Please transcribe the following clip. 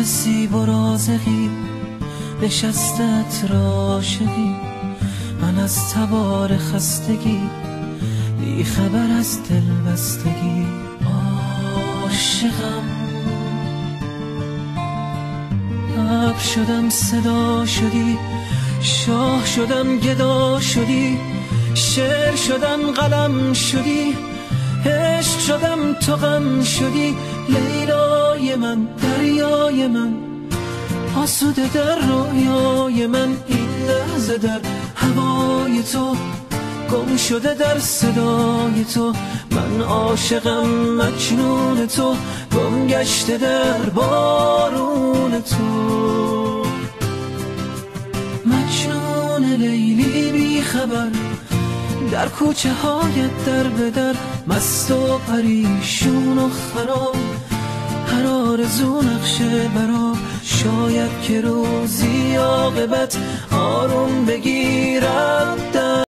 رسیب و رازقی نشستت را عاشقی، من از تبار خستگی بی خبر از دل بستگی. عاشقم ابر شدم صدا شدی، شاه شدم گدا شدی، شعر شدم قلم شدی، عشق شدم تو غم شدی. لیلای من دریای من آسوده در رویای من، این لحظه در هوای تو گم شده در صدای تو. من عاشقم مجنون تو گم گشته در بارون تو. مجنون لیلی بی خبر در کوچه هایت در به در، مست و پریشون و خراب، هر آرزو نقشه برا. شاید که روزی عاقبت آروم بگیرد.